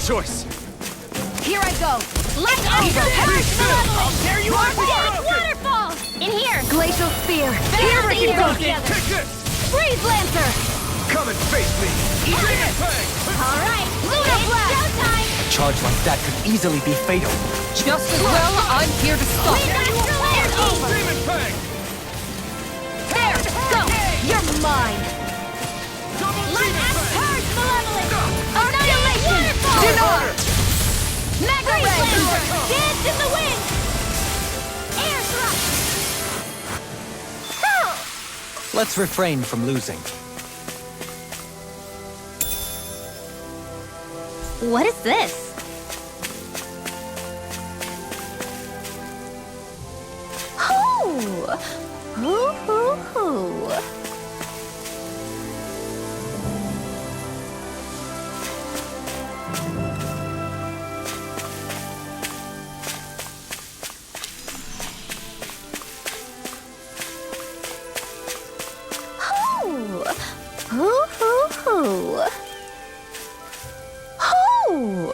choice. Here I go. Light over. Purge malevolence. I'll tear you apart. Waterfall. In here. Glacial spear. Here we we go. Take this. Freeze lancer. Come and face me. Demon Fang. All right. Luna blast. Showtime. A charge like that could easily be fatal. Just as well, I'm here to stop it. Over. Demon Fang. There. Go. You're mine. Double Light Demon axe. Fang. Purge malevolence. Annihilation. Denied. Mega ray. Dance in the wind. Air thrust. Let's refrain from losing. What is this? Oh! Hoo hoo hoo! Hoo hoo hoo! Hoo!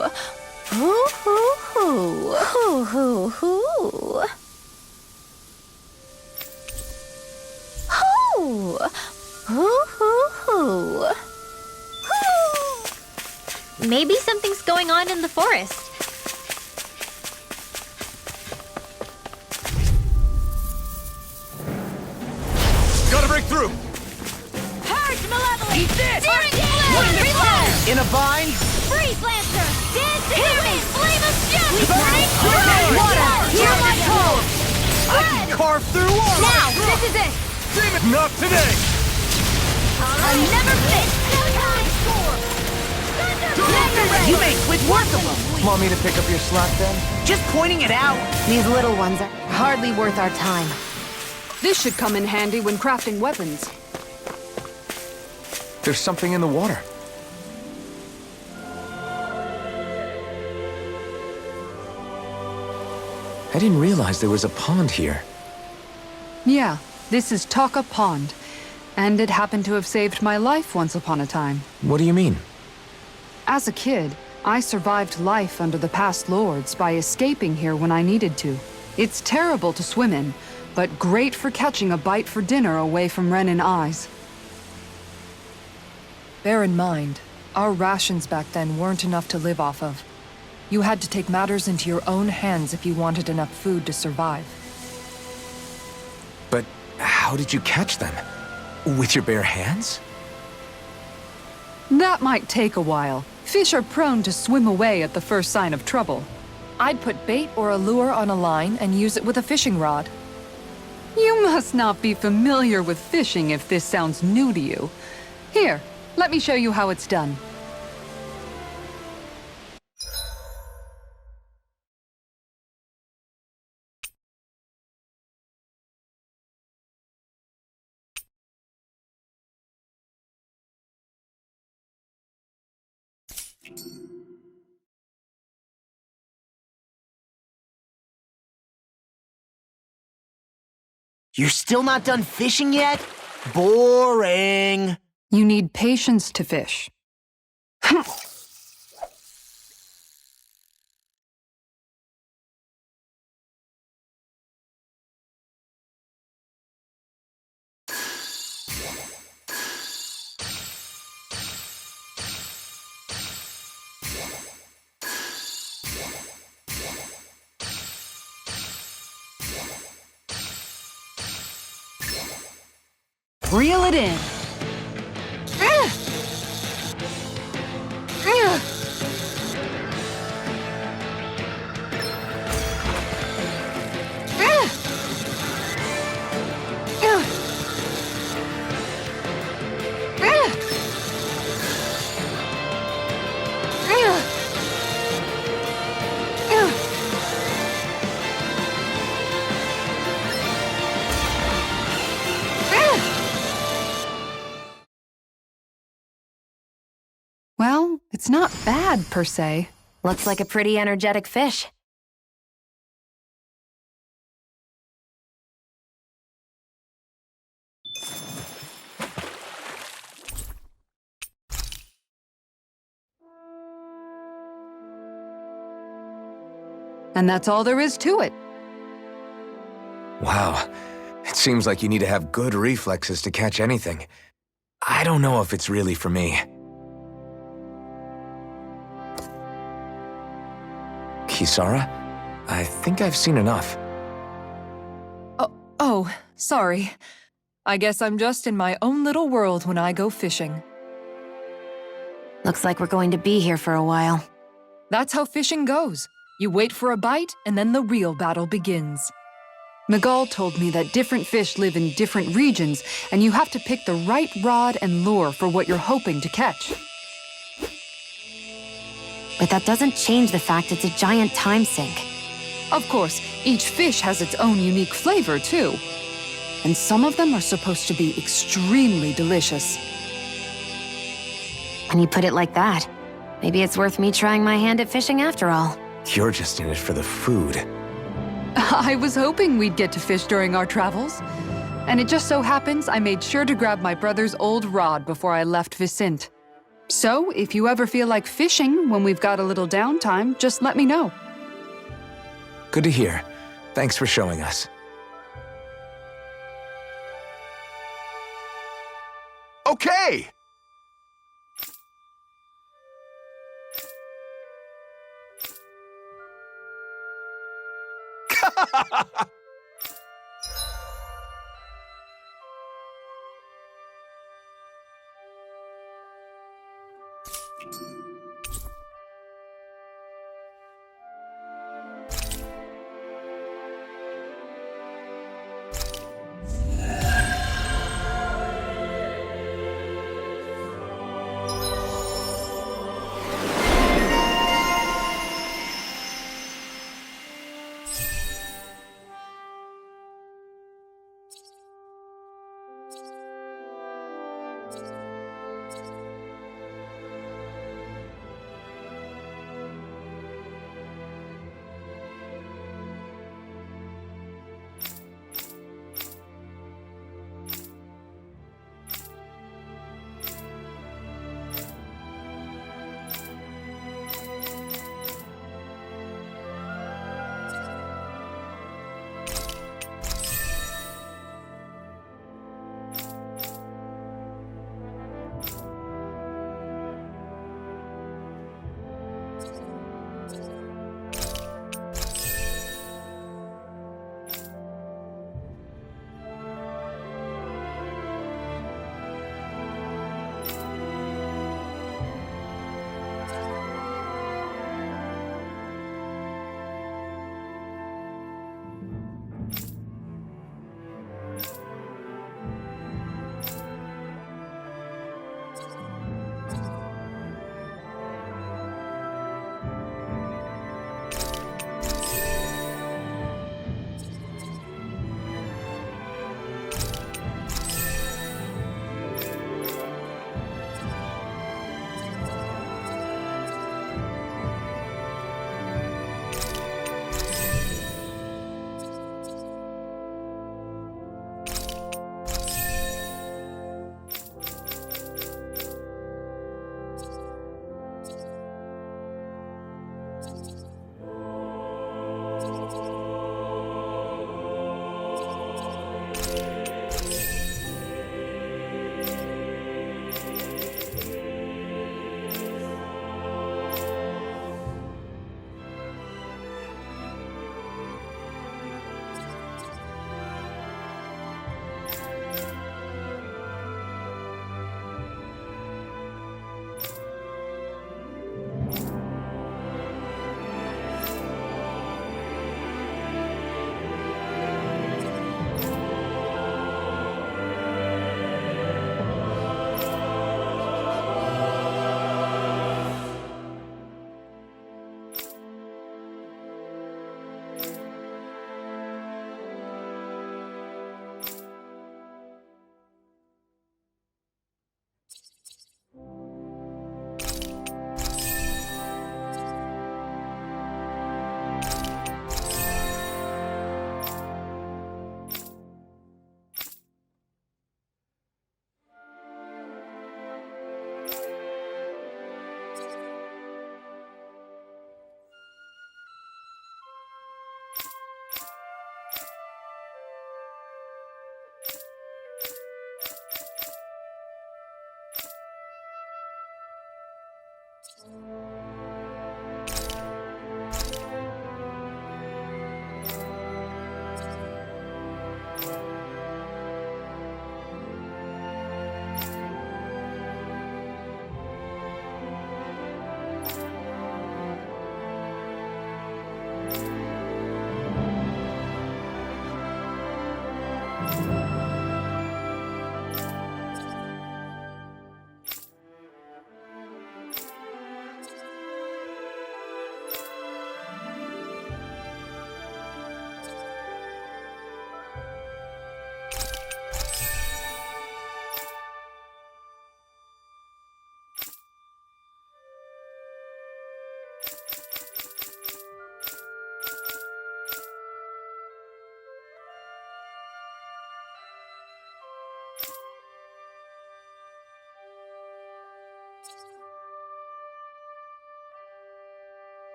Hoo hoo hoo! Hoo hoo hoo! Hoo! Hoo hoo hoo! Hoo! Maybe something's going on in the forest. Gotta break through. Purge malevolence! Eat this! Daring blast! Reload! In a bind? Freeze lancer! Dance in the wind! Flame of fury! Burning Water! Hear my call! I can carve through armor! Now! This is it! Demon. Not today. I'll never miss! Showtime! You made quick work of them! Want me to pick up your slack then? Just pointing it out! These little ones are hardly worth our time. This should come in handy when crafting weapons. There's something in the water. I didn't realize there was a pond here. Yeah, this is Taka Pond. And it happened to have saved my life once upon a time. What do you mean? As a kid, I survived life under the past lords by escaping here when I needed to. It's terrible to swim in, but great for catching a bite for dinner away from Ren and eyes. Bear in mind, our rations back then weren't enough to live off of. You had to take matters into your own hands if you wanted enough food to survive. But how did you catch them? With your bare hands? That might take a while. Fish are prone to swim away at the first sign of trouble. I'd put bait or a lure on a line and use it with a fishing rod. You must not be familiar with fishing if this sounds new to you. Here, let me show you how it's done. You're still not done fishing yet? Boring. You need patience to fish. Reel it in. Well, it's not bad, per se. Looks like a pretty energetic fish. And that's all there is to it. Wow. It seems like you need to have good reflexes to catch anything. I don't know if it's really for me. Kisara? I think I've seen enough. Oh, sorry. I guess I'm just in my own little world when I go fishing. Looks like we're going to be here for a while. That's how fishing goes. You wait for a bite, and then the real battle begins. Miguel told me that different fish live in different regions, and you have to pick the right rod and lure for what you're hoping to catch. But that doesn't change the fact it's a giant time sink. Of course, each fish has its own unique flavor, too. And some of them are supposed to be extremely delicious. When you put it like that, maybe it's worth me trying my hand at fishing after all. You're just in it for the food. I was hoping we'd get to fish during our travels. And it just so happens I made sure to grab my brother's old rod before I left Vicente. So, if you ever feel like fishing when we've got a little downtime, just let me know. Good to hear. Thanks for showing us. Okay!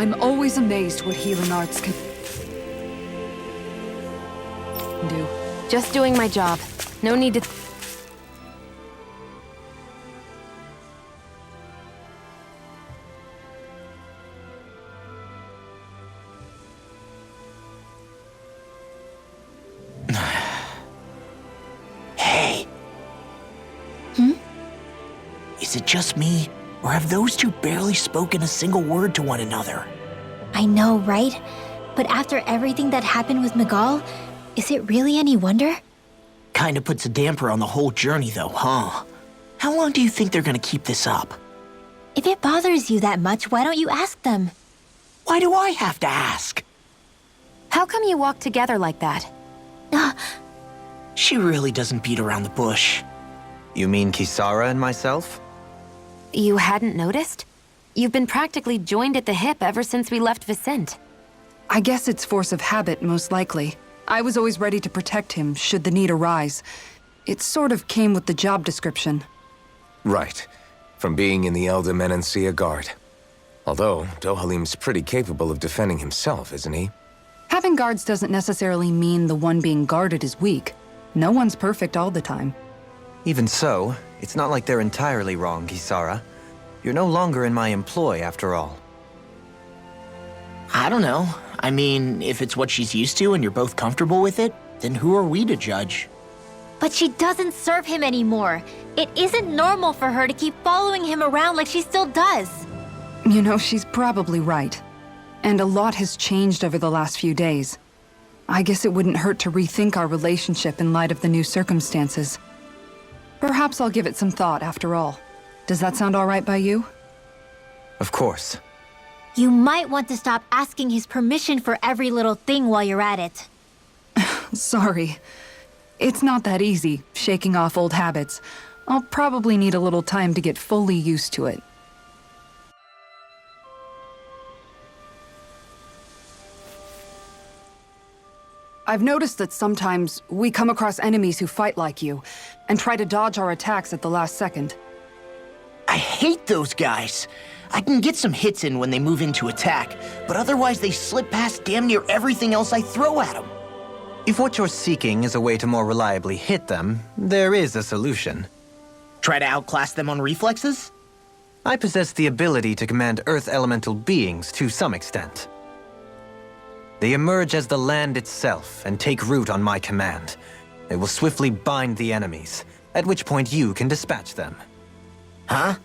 I'm always amazed what healing arts can do. Just doing my job. No need to... Hey. Is it just me, or have those two barely spoken a single word to one another? I know, right? But after everything that happened with Miguel, is it really any wonder? Kinda puts a damper on the whole journey though, huh? How long do you think they're gonna keep this up? If it bothers you that much, why don't you ask them? Why do I have to ask? How come you walk together like that? She really doesn't beat around the bush. You mean Kisara and myself? You hadn't noticed? You've been practically joined at the hip ever since we left Vicente. I guess it's force of habit, most likely. I was always ready to protect him, should the need arise. It sort of came with the job description. Right. From being in the Elder Menancia Guard. Although, Dohalim's pretty capable of defending himself, isn't he? Having guards doesn't necessarily mean the one being guarded is weak. No one's perfect all the time. Even so, it's not like they're entirely wrong, Kisara. You're no longer in my employ, after all. I don't know. I mean, if it's what she's used to and you're both comfortable with it, then who are we to judge? But she doesn't serve him anymore. It isn't normal for her to keep following him around like she still does. You know, she's probably right. And a lot has changed over the last few days. I guess it wouldn't hurt to rethink our relationship in light of the new circumstances. Perhaps I'll give it some thought after all. Does that sound all right by you? Of course. You might want to stop asking his permission for every little thing while you're at it. Sorry. It's not that easy, shaking off old habits. I'll probably need a little time to get fully used to it. I've noticed that sometimes we come across enemies who fight like you, and try to dodge our attacks at the last second. I hate those guys. I can get some hits in when they move into attack, but otherwise they slip past damn near everything else I throw at them. If what you're seeking is a way to more reliably hit them, there is a solution. Try to outclass them on reflexes? I possess the ability to command Earth elemental beings to some extent. They emerge as the land itself and take root on my command. They will swiftly bind the enemies, at which point you can dispatch them. Huh?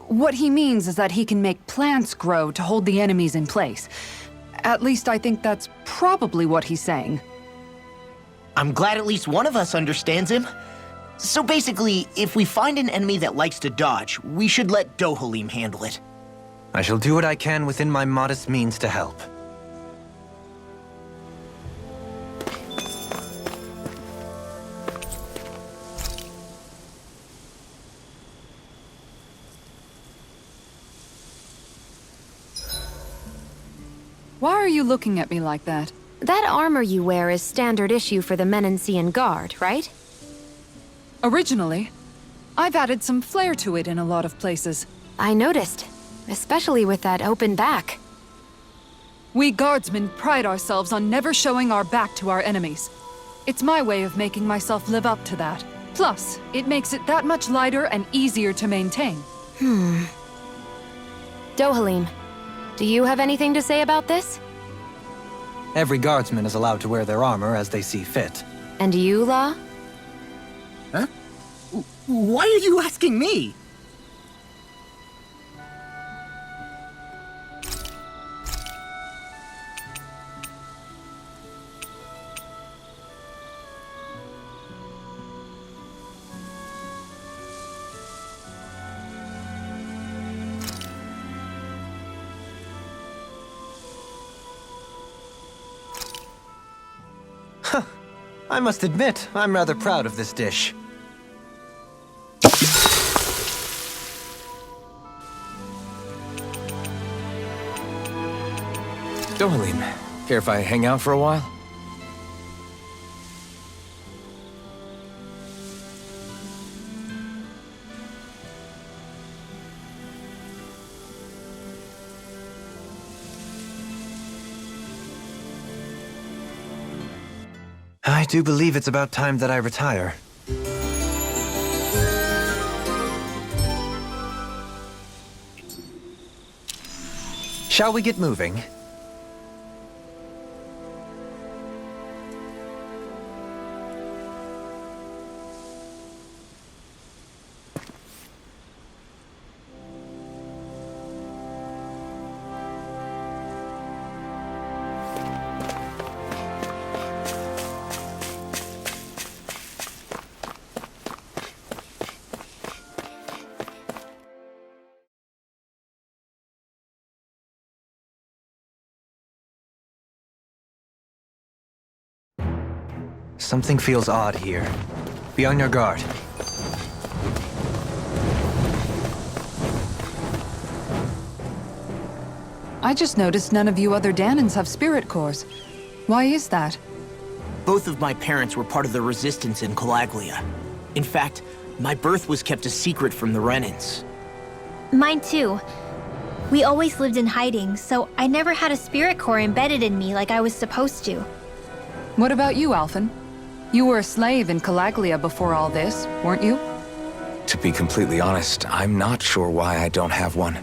What he means is that he can make plants grow to hold the enemies in place. At least I think that's probably what he's saying. I'm glad at least one of us understands him. So basically, if we find an enemy that likes to dodge, we should let Dohalim handle it. I shall do what I can within my modest means to help. Why are you looking at me like that? That armor you wear is standard issue for the Menancian Guard, right? Originally, I've added some flair to it in a lot of places. I noticed, especially with that open back. We guardsmen pride ourselves on never showing our back to our enemies. It's my way of making myself live up to that. Plus, it makes it that much lighter and easier to maintain. Dohalim, do you have anything to say about this? Every guardsman is allowed to wear their armor as they see fit. And you, La? Huh? Why are you asking me? I must admit, I'm rather proud of this dish. Dohalim, care if I hang out for a while? I do believe it's about time that I retire. Shall we get moving? Something feels odd here. Be on your guard. I just noticed none of you other Danans have spirit cores. Why is that? Both of my parents were part of the resistance in Calaglia. In fact, my birth was kept a secret from the Renans. Mine too. We always lived in hiding, so I never had a spirit core embedded in me like I was supposed to. What about you, Alphen? You were a slave in Calaglia before all this, weren't you? To be completely honest, I'm not sure why I don't have one.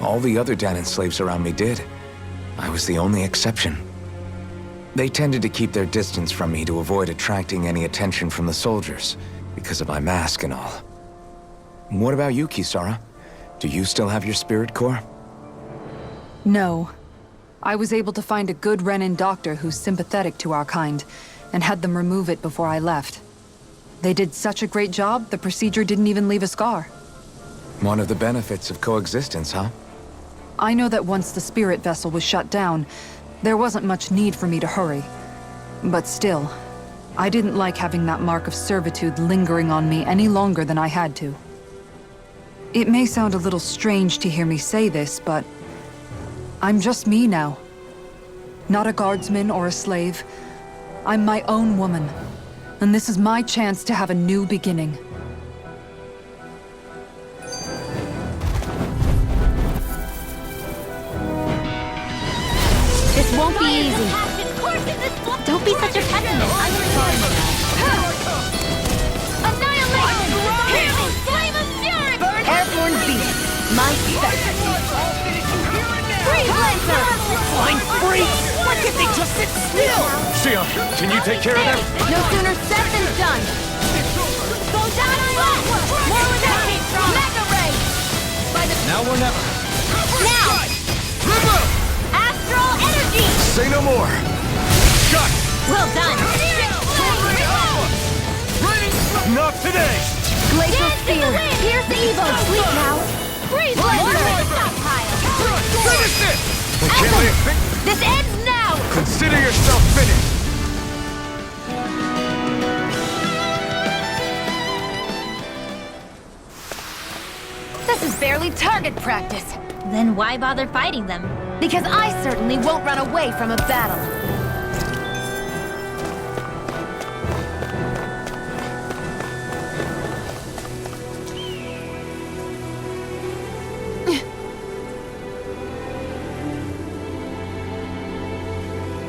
All the other Danan slaves around me did. I was the only exception. They tended to keep their distance from me to avoid attracting any attention from the soldiers, because of my mask and all. What about you, Kisara? Do you still have your spirit core? No. I was able to find a good Renin doctor who's sympathetic to our kind, and had them remove it before I left. They did such a great job, the procedure didn't even leave a scar. One of the benefits of coexistence, huh? I know that once the spirit vessel was shut down, there wasn't much need for me to hurry. But still, I didn't like having that mark of servitude lingering on me any longer than I had to. It may sound a little strange to hear me say this, but I'm just me now. Not a guardsman or a slave. I'm my own woman. And this is my chance to have a new beginning. This won't be easy. Don't be such a pessimist. Annihilation! Flame of fury! Airborne beast! My specialty! Freeze Lancer! Flying free! Why can't they just sit still? Xion, can you take care of them? No sooner said than done! Go down on left! More with that! Mega Ray! By the... Now or never. Now! Astral Energy! Say no more. Shut! Well done! Not today! Glacial Spear! Here's the Evo! Sleep now! Freeze Lancer! Stockpile! Finish it! This ends now! Consider yourself finished! This is barely target practice. Then why bother fighting them? Because I certainly won't run away from a battle.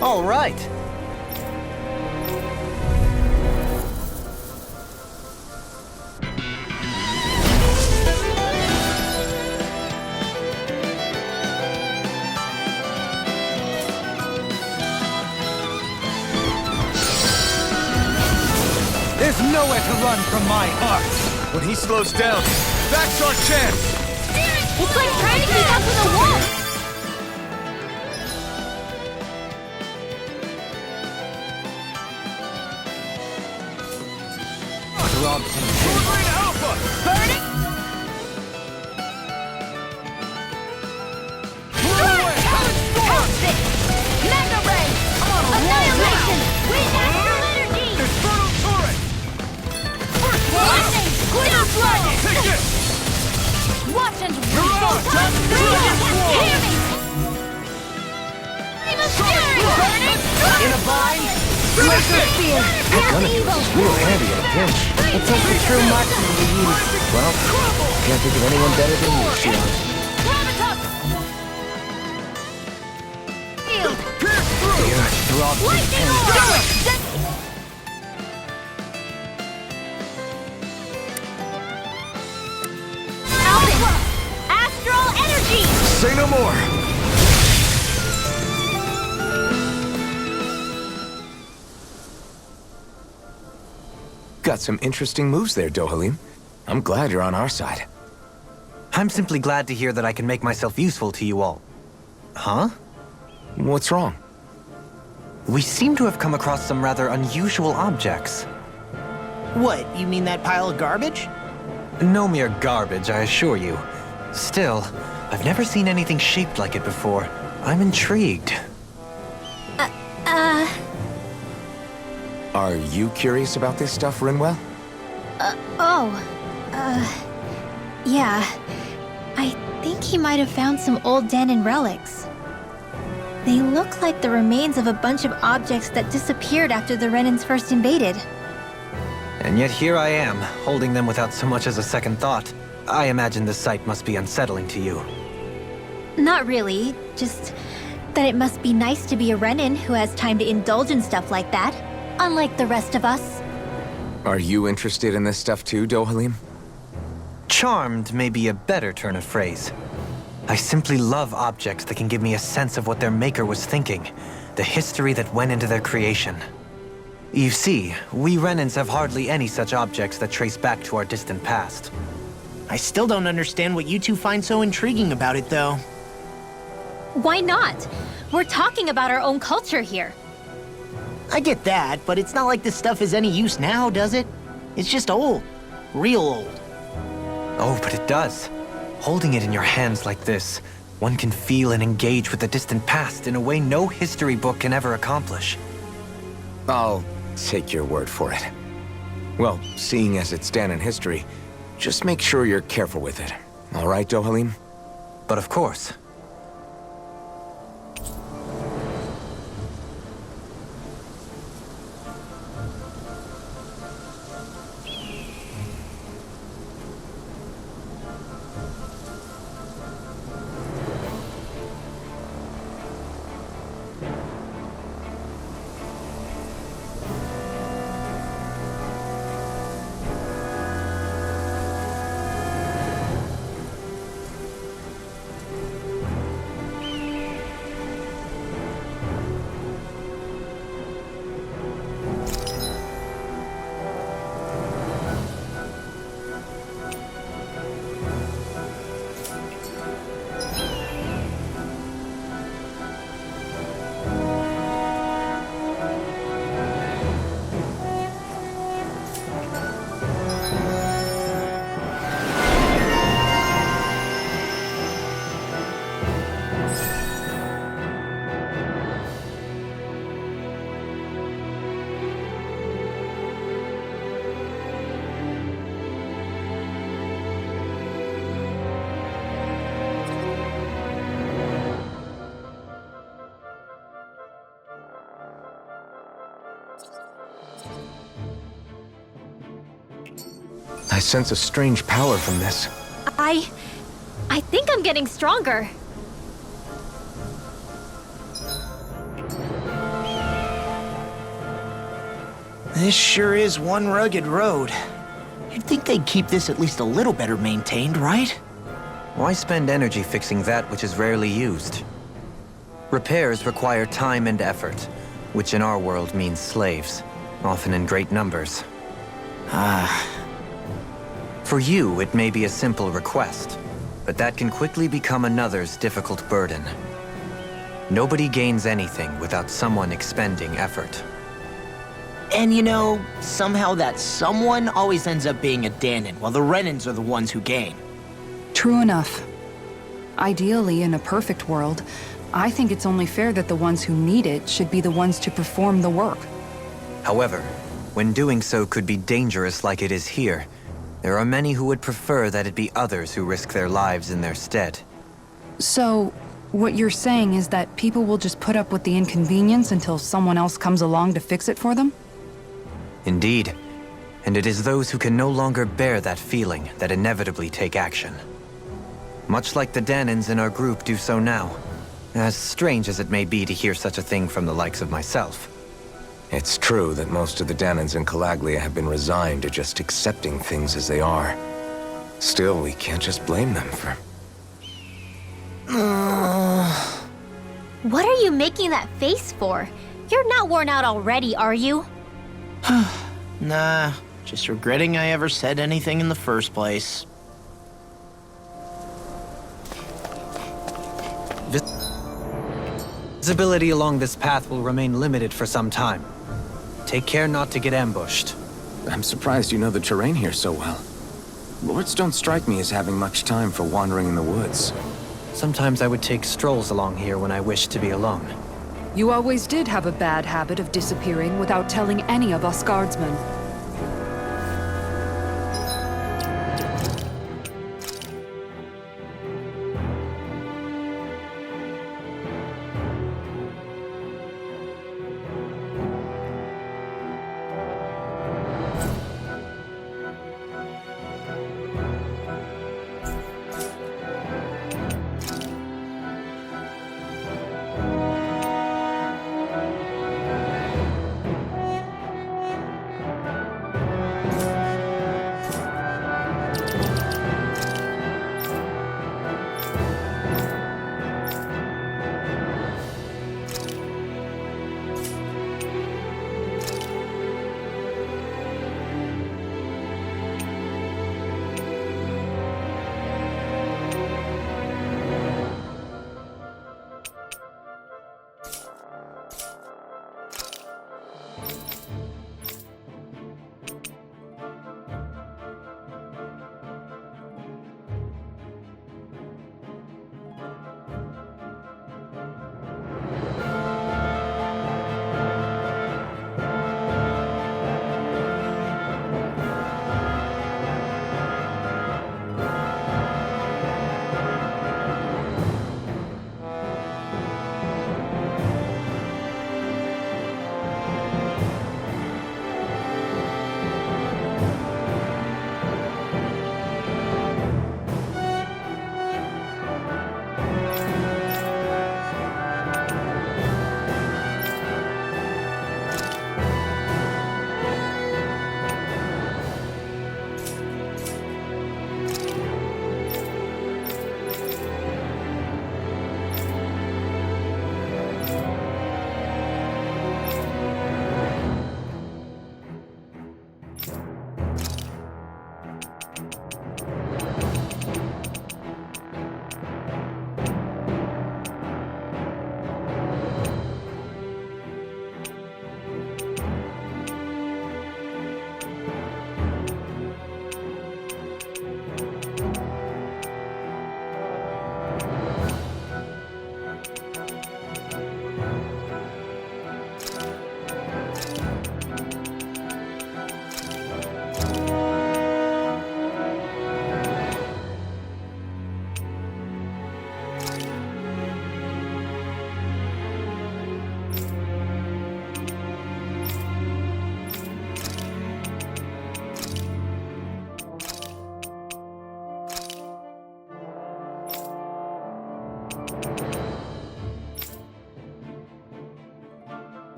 All right. There's nowhere to run from my heart! When he slows down, that's our chance! It's like trying to keep up with a wolf! Mega Ray! Annihilation! Wind Astral Energy! Lightning! Glitter Flood! Watch and hear me! Flame of Fury! In a bind? Glacial Spear! Here's the Evo! Real handy in a pinch. It takes a true marksman to use. Well, can't think of anyone better than you, Xion. Gravitas! Field! Lightning Aura! Alpha! Astral Energy! Say no more! Got some interesting moves there, Dohalim. I'm glad you're on our side. I'm simply glad to hear that I can make myself useful to you all. Huh? What's wrong? We seem to have come across some rather unusual objects. What, you mean that pile of garbage? No mere garbage, I assure you. Still, I've never seen anything shaped like it before. I'm intrigued. Are you curious about this stuff, Rinwell? Yeah. I think he might have found some old Danon relics. They look like the remains of a bunch of objects that disappeared after the Renins first invaded. And yet here I am, holding them without so much as a second thought. I imagine the sight must be unsettling to you. Not really, just that it must be nice to be a Renin who has time to indulge in stuff like that, unlike the rest of us. Are you interested in this stuff too, Dohalim? Charmed may be a better turn of phrase. I simply love objects that can give me a sense of what their maker was thinking, the history that went into their creation. You see, we Renins have hardly any such objects that trace back to our distant past. I still don't understand what you two find so intriguing about it, though. Why not? We're talking about our own culture here. I get that, but it's not like this stuff is any use now, does it? It's just old. Real old. Oh, but it does. Holding it in your hands like this, one can feel and engage with the distant past in a way no history book can ever accomplish. I'll take your word for it. Well, seeing as it's Dan in history, just make sure you're careful with it. All right, Dohalim? But of course. I sense a strange power from this. I think I'm getting stronger. This sure is one rugged road. You'd think they'd keep this at least a little better maintained, right? Why spend energy fixing that which is rarely used? Repairs require time and effort, which in our world means slaves, often in great numbers. For you, it may be a simple request, but that can quickly become another's difficult burden. Nobody gains anything without someone expending effort. And you know, somehow that someone always ends up being a Dahnan, while the Renans are the ones who gain. True enough. Ideally, in a perfect world, I think it's only fair that the ones who need it should be the ones to perform the work. However, when doing so could be dangerous like it is here, there are many who would prefer that it be others who risk their lives in their stead. So, what you're saying is that people will just put up with the inconvenience until someone else comes along to fix it for them? Indeed. And it is those who can no longer bear that feeling that inevitably take action. Much like the Dahnans in our group do so now. As strange as it may be to hear such a thing from the likes of myself. It's true that most of the Dahnans in Calaglia have been resigned to just accepting things as they are. Still, we can't just blame them for... What are you making that face for? You're not worn out already, are you? Nah, just regretting I ever said anything in the first place. Visibility along this path will remain limited for some time. Take care not to get ambushed. I'm surprised you know the terrain here so well. Lords don't strike me as having much time for wandering in the woods. Sometimes I would take strolls along here when I wished to be alone. You always did have a bad habit of disappearing without telling any of us guardsmen.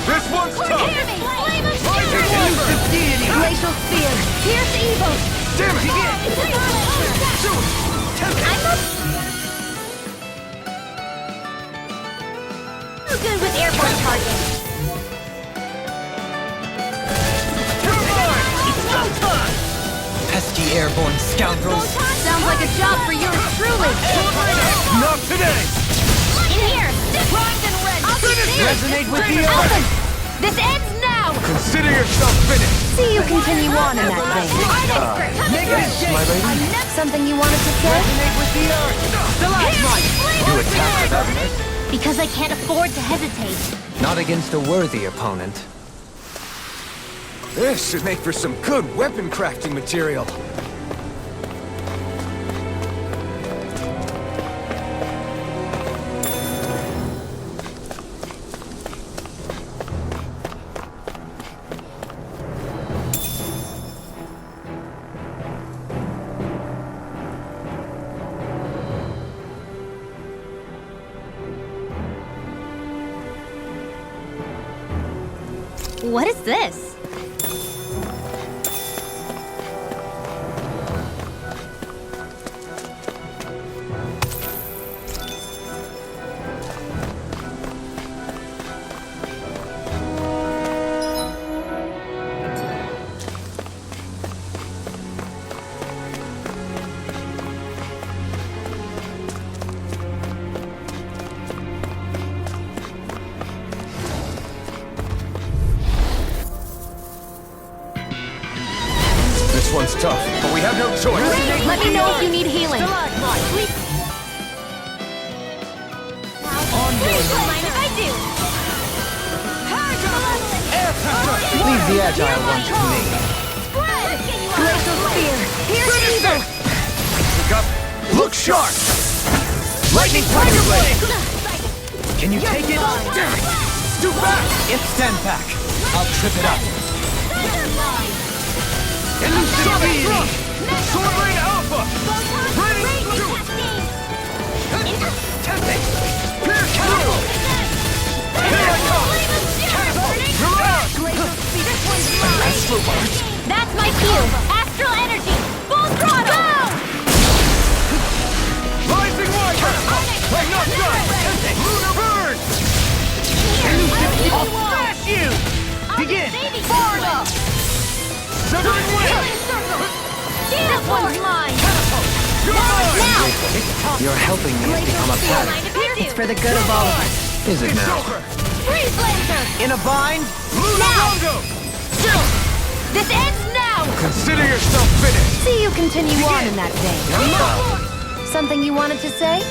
This one's tough! Hear me! Flame of Fury! Glacial Spear! Pierce evil! Damn it! I'm good with airborne targets. You're mine! It's go time! Pesky airborne scoundrels! Sounds like a job for yours truly. Not today! In here! Primed and ready! I'll be there! Resonate with the Alpha! This ends now! Consider yourself finished! See you continue on in that vein. My lady? Something you wanted to say? You attack without mercy? Because I can't afford to hesitate. Not against a worthy opponent. This should make for some good weapon crafting material. What is this? This one's tough, but we have no choice. Let me know if you need healing. Please don't mind if I do. Leave the agile ones to me. Glacial Spear. Here's evil. Look up. Look sharp. Lightning Tiger Blade. Can you take it? Do back. It's stand back. I'll trip it up. Elusive Thrust. Sword Rain Alpha. Ready to Tempting. Clear Catapult. Here I come. Relax. That's my cue. Astral energy. Full throttle. Rising Wiper. I'm not done. Lunar Burn. I'll smash you. Begin. Forward up. Severing Wind. This one's mine. You're mine. Now. You're helping me become a pattern. It's for the good of all of us. Is it It's now? over. Freeze laser. In a bind? Lunar Longo. This ends now. Consider yourself finished. See you continue on in that vein. Something you wanted to say?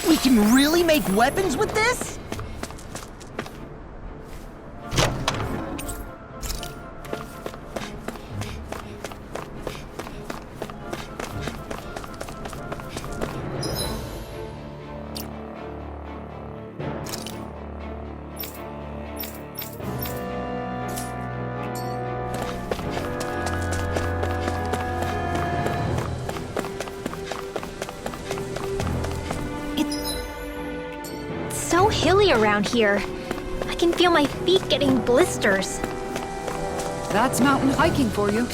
We can really make weapons with this? So hilly around here. I can feel my feet getting blisters. That's mountain hiking for you.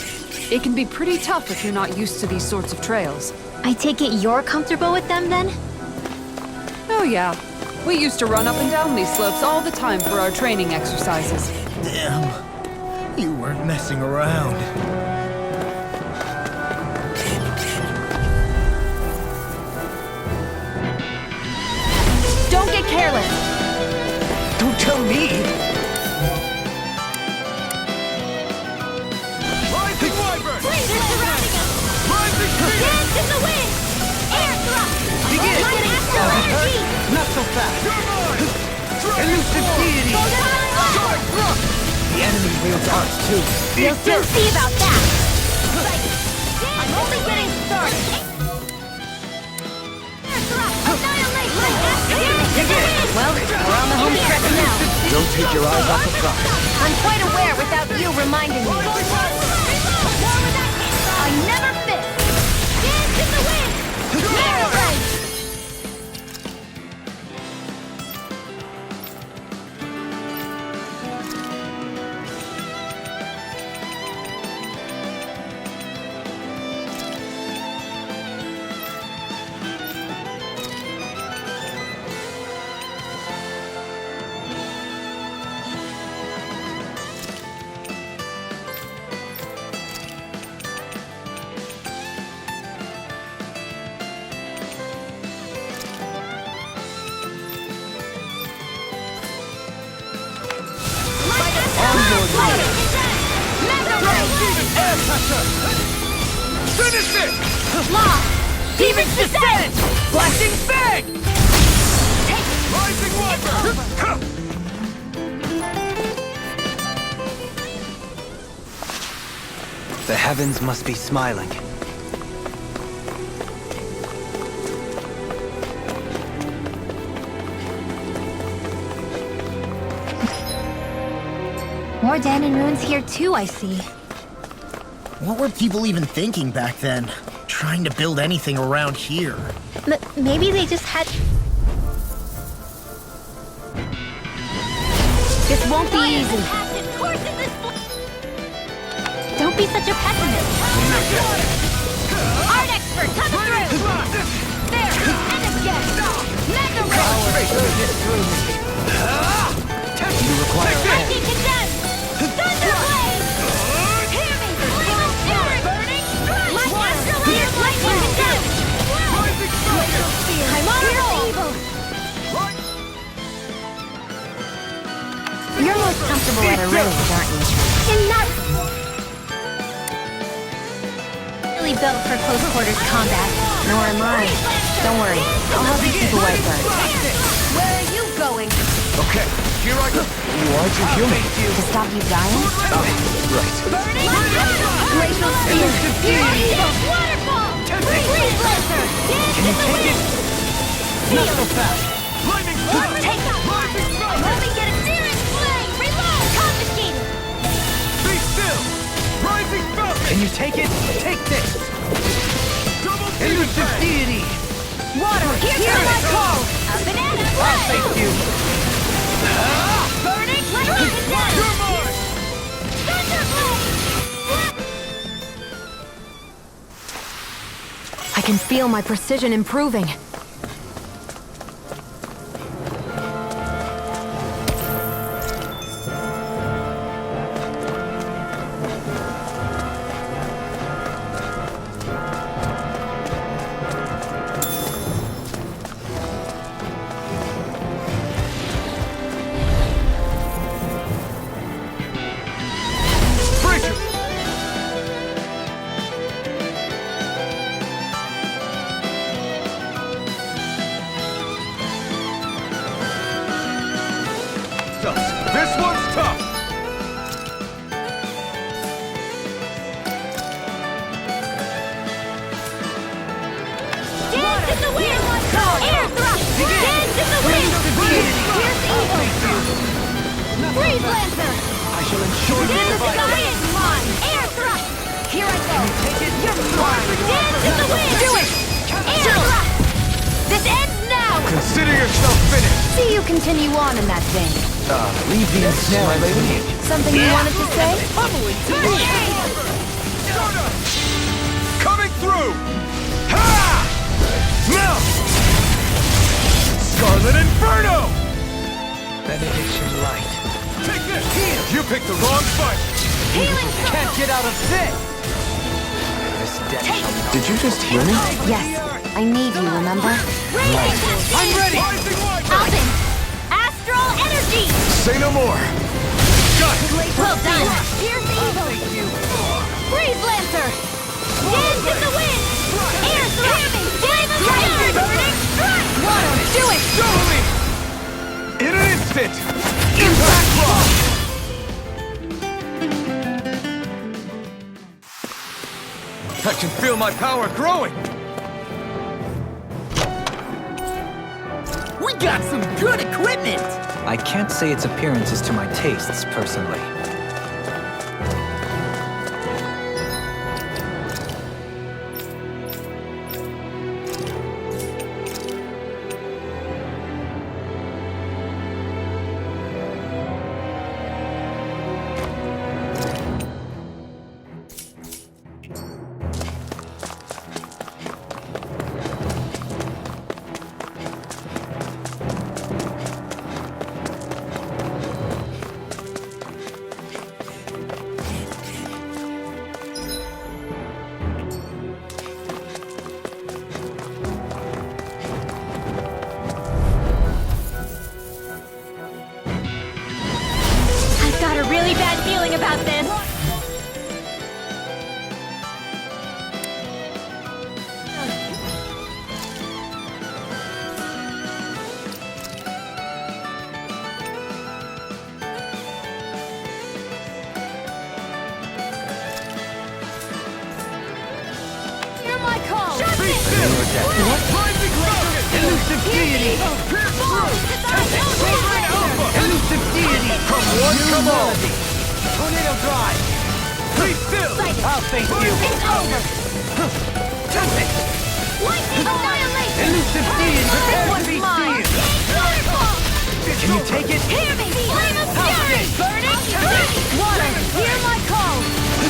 It can be pretty tough if you're not used to these sorts of trails. I take it you're comfortable with them then? Oh yeah. We used to run up and down these slopes all the time for our training exercises. Damn. You weren't messing around. Don't get careless. Don't tell me. Rising Wyvern. They're surrounding us. Rising Phoenix. Dance in the wind. Air thrust. Begin. Like astral energy. Not so fast. You're mine. Elusive deity. Sword Thrust. The enemy wields ours too. You'll soon see about that. I'm only getting started. Air thrust. Annihilate. Like astral energy. Well, we're on the home stretch now. Don't take your eyes off the prize. I'm quite aware without you reminding me. I never miss. Dance in the wind. Mirror ray. Finish it. Law. Demon's descent. Flashing Fang. Rising Wyvern. The heavens must be smiling. More Danon ruins here too, I see. What were people even thinking back then? Trying to build anything around here. Maybe they just had... This won't be easy. Don't be such a pessimist. Art expert, come through! There, and again! Mega Ray! You require Lightning condemned! Thunder Blade! Hear me! Flame of Fury! Burning Strike! Lightning condemned! I'm on a roll! You're most comfortable at a race, aren't you? Enough! Really built for close quarters combat. Nor am I. Don't worry, I'll help you keep a white bird. Where are you going? Okay, here I go. Why'd you heal me? To stop you dying? Right. Burning Glacial Spear! Waterfall! Freeze Lancer! Can you take it? Not so fast! Lightning Take up! Let me get a Searing Flame! Reload! Confiscated! Be still! Rising Falcon! Can you take it? Take this! Double Elusive deity! Water! Here's my call! A banana I'll flame! face you! Burning Lightning condemned! You're mine! Thunder Blade! I can feel my precision improving. Breaker! This one's tough! Dance in the wind! Air thrust! Dance in the wind! Here's evil! Freeze Lancer! I shall ensure Dance in the wind! Air thrust! Here I go! You're mine! Dance in the wind! Do it! Air thrust! This ends now! Consider yourself finished! See you continue on in that vein. Leave the ensnare, my lady. Something you wanted to say? Coming through! Ha! Now! Scarlet Inferno! benediction light. Take this! You picked the wrong fight! Healing Can't get out of this! This death shall not. Did you just hear me? Yes, I need you, remember? I'm ready! Rising light! Alvin! Astral energy! Say no more! Got it! Well done! Here's evil! Freeze Lancer! Dance in the wind! Air thrust! Flame of fire! Burning strike! Water! Do it! Surely! In an instant! Impact Claw! I can feel my power growing! We got some good equipment! I can't say its appearance is to my tastes, personally. I've got a really bad feeling about this. Hear my call! Be still! Rising Falcon! Elusive deity! Pierce through! Sovereign Alpha! Elusive deity! Come one, come all! Tornado drive! Be still! I'll face you! It's over! Tempest! Lightning annihilation! Elusive deity! This Prepare to one's be mine! sealed! Waterfall! Can you take it? Hear me! Flame of fury! fury! Burning strike! Water, hear my call!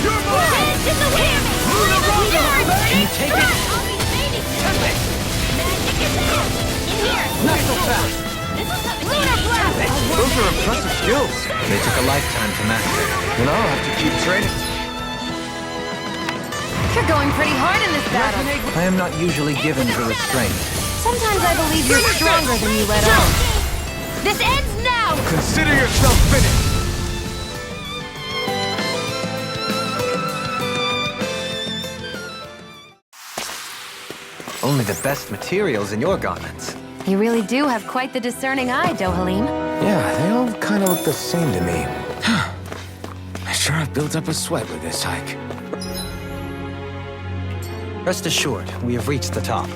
Dance in the wind! Can you take it? I'll be fading! Magic is there! In here! Not so fast! Lunar blast! Those are impressive skills. They took a lifetime to master. And I'll have to keep training. You're going pretty hard in this battle. I am not usually given to restraint. Sometimes I believe you're stronger than you let on. This ends now! Consider yourself finished. Only the best materials in your garments. You really do have quite the discerning eye, Dohalim. Yeah, they all kind of look the same to me. I sure have built up a sweat with this hike. Rest assured, we have reached the top.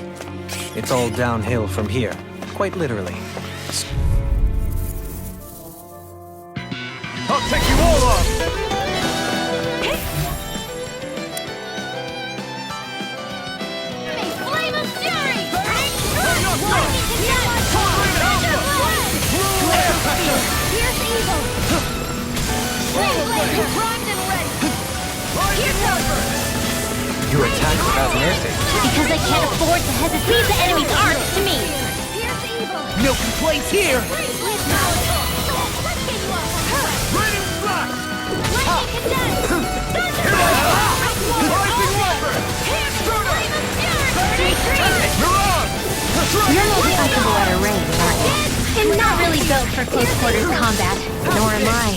It's all downhill from here, quite literally. I'll take you all on! Flame of fury! Here's evil! Flame blazer primed and ready! Here's over! You attack without mercy. Because I can't afford to hesitate the enemy's arms to me. Here's evil! No complaints here! Let's get you up! Raining flux! Lightning condense! Rising weapon! Flame of fury! You're on! You're not defensible at a range, aren't you? I'm not really built for close quarters combat. Nor am I.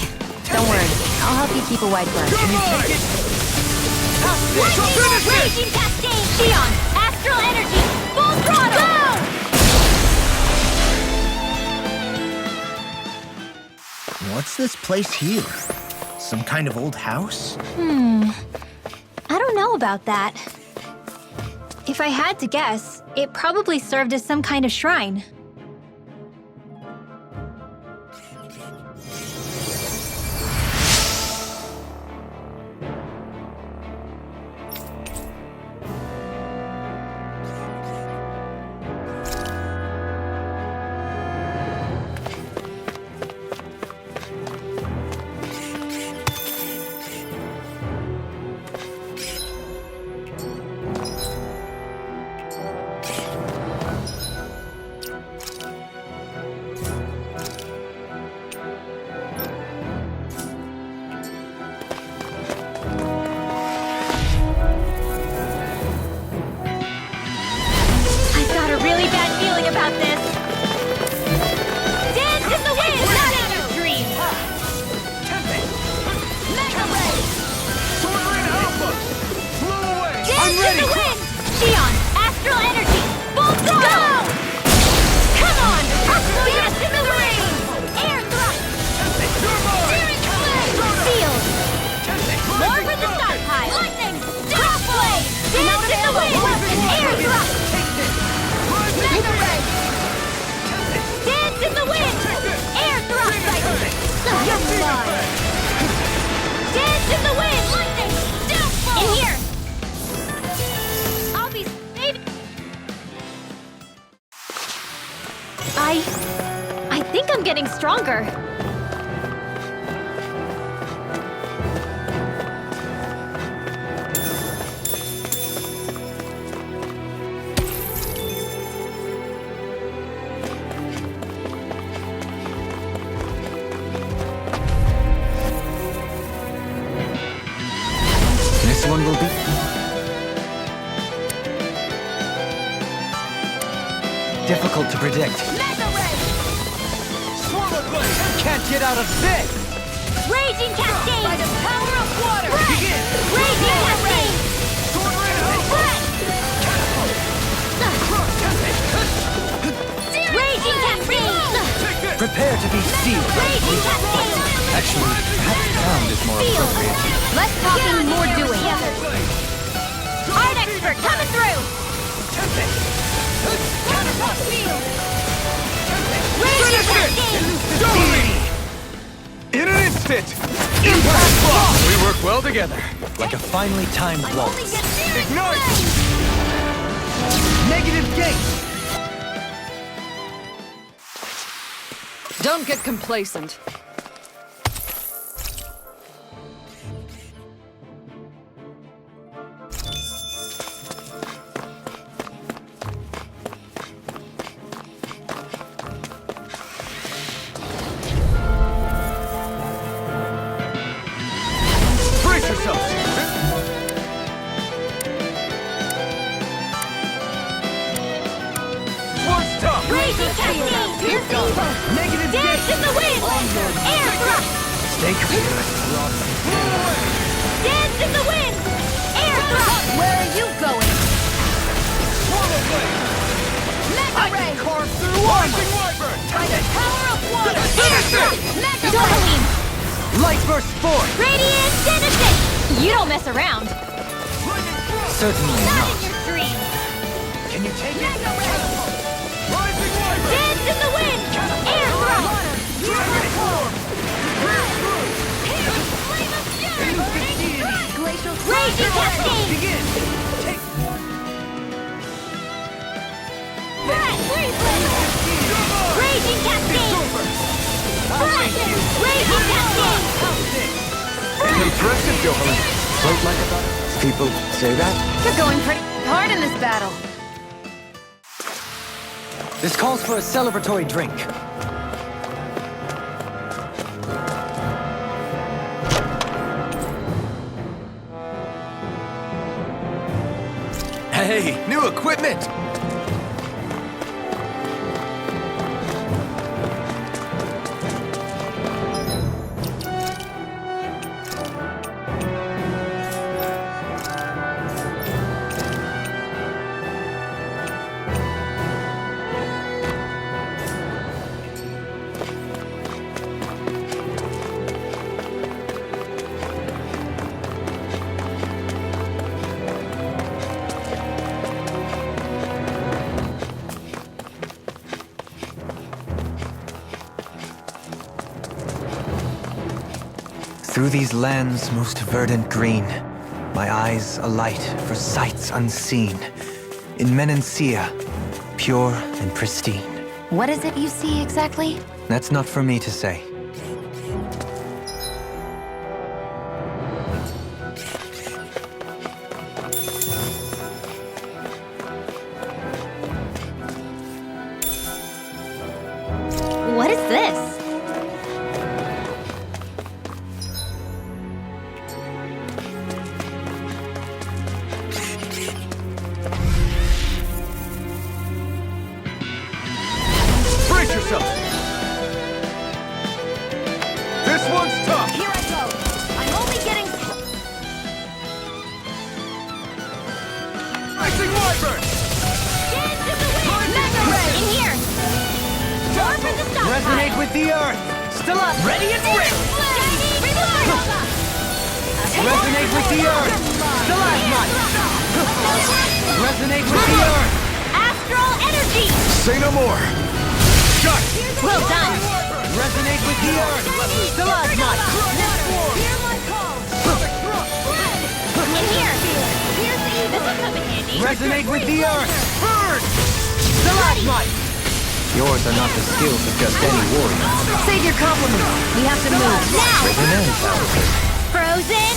Don't worry, I'll help you keep a wide berth. Raging Cascade! Xion! Astral Energy! Full throttle! Go! What's this place here? Some kind of old house? I don't know about that. If I had to guess, it probably served as some kind of shrine. I've got a really bad feeling about this. Dance in the wind! Not in your dream! Mega Ray! Sword Rain Alpha! Flew away! Dance in the wind! Xion! Astral Energy! Full throttle! Go! Come on! Dance in the rain! Air thrust! Searing flame! Sealed! More for the stockpile! Lightning! Drop blade! Dance in the wind! Air thrust! Mega Ray! Dance in the wind! Air thrust! You're fine! Dance in the wind! Lightning! Downfall! In here! I'll be saving. I think I'm getting stronger. This one will be... difficult to predict. Mega Ray! Swirl Blade! Can't get out of this! Raging Cascade! By the power of water! Begin! Raging Cascade! Sword Rain Alpha! Raging Cascade! Take this! Prepare to be sealed. Raging Cascade! Actually, perhaps sound is more appropriate. Less talking, more doing. Art expert coming through! Counterpulse field! Raging Cascade! In an instant! Impact block! We work well together. Like a finely timed waltz. Ignite! Negative gate! Don't get complacent. Stay clear. Dance in the wind! Air thrust! Where are you going? Swallow blade! Mega ray! Carve through Rising Wyvern! By the power of water! Air thrust! Mega ray! Light burst forth! Radiant Genesis! You don't mess around. Certainly Not not. in your dreams. Can you take it? Mega ray! Rising Wyvern! Dance in the wind! Air thrust! Dragon form! Flame of fury! Glacial Raging Cascade! Begin! Take Freeze Blade! Raging Cascade! Raging Cascade! Impressive, Johan. Float like a duck. People say that? You're going pretty hard in this battle. This calls for a celebratory drink. Hey, new equipment! Through these lands most verdant green, my eyes alight for sights unseen. In Menancia, pure and pristine. What is it you see exactly? That's not for me to say. What is this? Brace yourself! This one's tough! Here I go. I'm only getting... Rising Wyvern! Dance in the wind! Mega ray! In here! Door for the stop Resonate pile. with the earth! Stalagmite! Ready and free! Resonate with the earth! Stalagmite! Resonate with the earth! Astral energy! Say no more! Shut! Well done! Resonate with the earth! Stalagmite! Hear my call! In here! Here's the evil. This will come in handy. Resonate with the earth! Burn! Stalagmite! Yours are not the skills of just any warrior. Save your compliments. We have to move. Now! An end sounds. Frozen!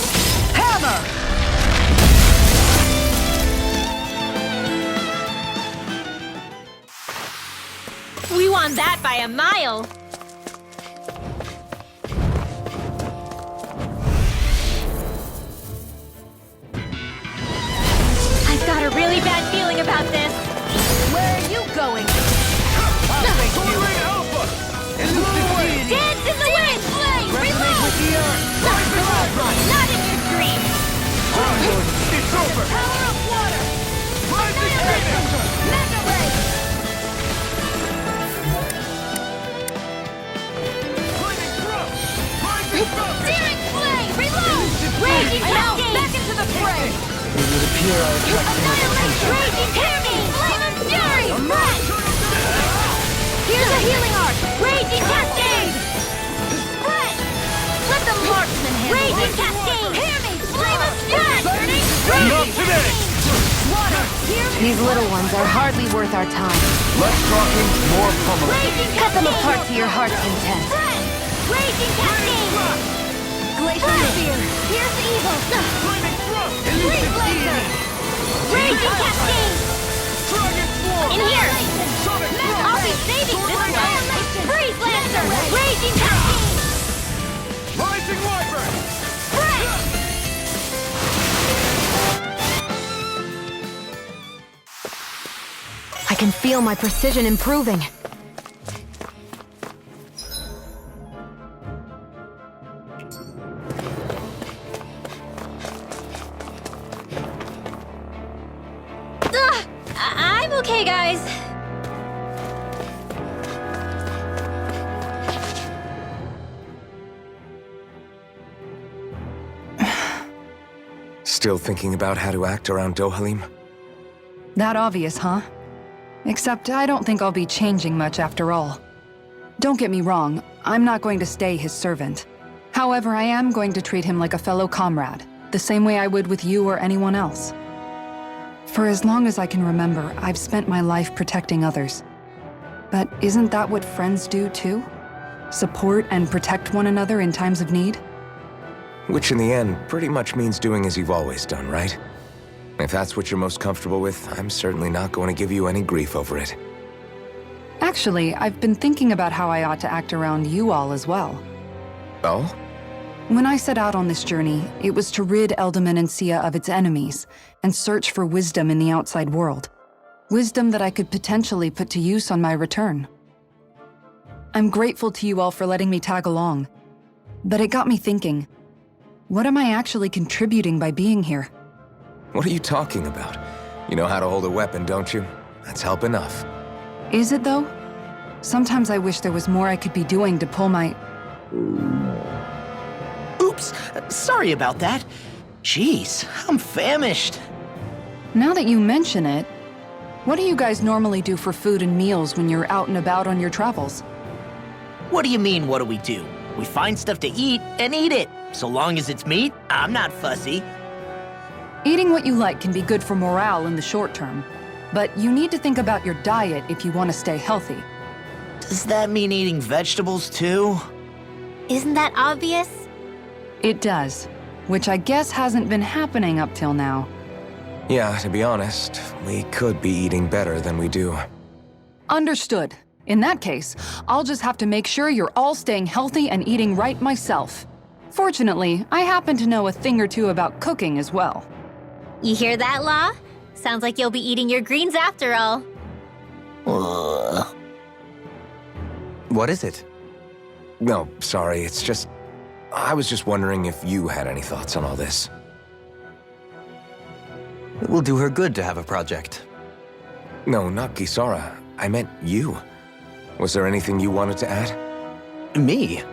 Hammer! We won that by a mile! I've got a really bad feeling about this. Where are you going? Soaring Alpha! Dance in the wind! Resonate with the earth! Not in your dreams! It's over! Power of water! Rising Phoenix! Mega ray! Lightning thrust! Rising Falcon! Searing flame! Reload! Raging cascade! Back into the fray! It would appear I Annihilate! Raging cascade! Flame of fury! Breath! Here's a healing arc! Raging cascade! Breath! Let the marksman handle Raging cascade! Hear me! Flame of fury! Not today! Water! Hear me! These little ones are hardly worth our time. Less talking, more pummeling. Raging Cut them cascade! apart to your heart's content. Breath! Raging cascade! Glacial spear! Here's the evil! Flaming thrust! Freeze blazer! Raging cascade! Dragon swarm! In here! Sonic I'll be saving this one! Freeze lancer! Raging cascade! Rising Wyvern! I can feel my precision improving. I'm okay, guys. Still thinking about how to act around Dohalim? That obvious, huh? Except I don't think I'll be changing much after all. Don't get me wrong, I'm not going to stay his servant. However, I am going to treat him like a fellow comrade, the same way I would with you or anyone else. For as long as I can remember, I've spent my life protecting others. But isn't that what friends do too? Support and protect one another in times of need? Which in the end pretty much means doing as you've always done, right? If that's what you're most comfortable with, I'm certainly not going to give you any grief over it. Actually, I've been thinking about how I ought to act around you all as well. Oh? When I set out on this journey, it was to rid Eldaman and Sia of its enemies and search for wisdom in the outside world. Wisdom that I could potentially put to use on my return. I'm grateful to you all for letting me tag along, but it got me thinking, what am I actually contributing by being here? What are you talking about? You know how to hold a weapon, don't you? That's help enough. Is it though? Sometimes I wish there was more I could be doing to pull my... Oops, sorry about that. Jeez, I'm famished. Now that you mention it, what do you guys normally do for food and meals when you're out and about on your travels? What do you mean, what do we do? We find stuff to eat and eat it. So long as it's meat, I'm not fussy. Eating what you like can be good for morale in the short term, but you need to think about your diet if you want to stay healthy. Does that mean eating vegetables too? Isn't that obvious? It does, which I guess hasn't been happening up till now. Yeah, to be honest, we could be eating better than we do. Understood. In that case, I'll just have to make sure you're all staying healthy and eating right myself. Fortunately, I happen to know a thing or two about cooking as well. You hear that, Law? Sounds like you'll be eating your greens after all. Ugh. What is it? No, sorry, it's just... I was just wondering if you had any thoughts on all this. It will do her good to have a project. No, not Kisara. I meant you. Was there anything you wanted to add? Me?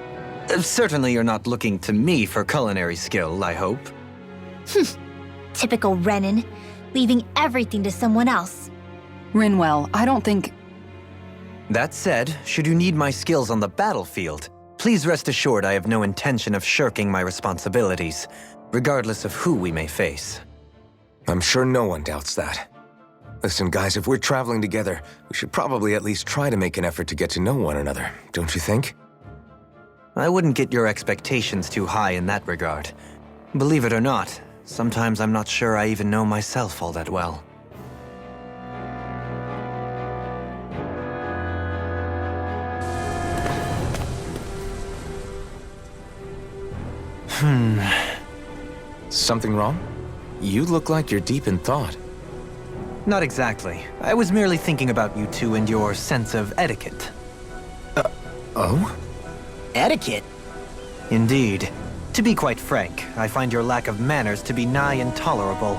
Certainly you're not looking to me for culinary skill, I hope. Typical Renan, leaving everything to someone else. Rinwell, I don't think... That said, should you need my skills on the battlefield, please rest assured I have no intention of shirking my responsibilities, regardless of who we may face. I'm sure no one doubts that. Listen, guys, if we're traveling together, we should probably at least try to make an effort to get to know one another, don't you think? I wouldn't get your expectations too high in that regard. Believe it or not, sometimes I'm not sure I even know myself all that well. Something wrong? You look like you're deep in thought. Not exactly. I was merely thinking about you two and your sense of etiquette. Oh? Etiquette? Indeed. To be quite frank, I find your lack of manners to be nigh intolerable.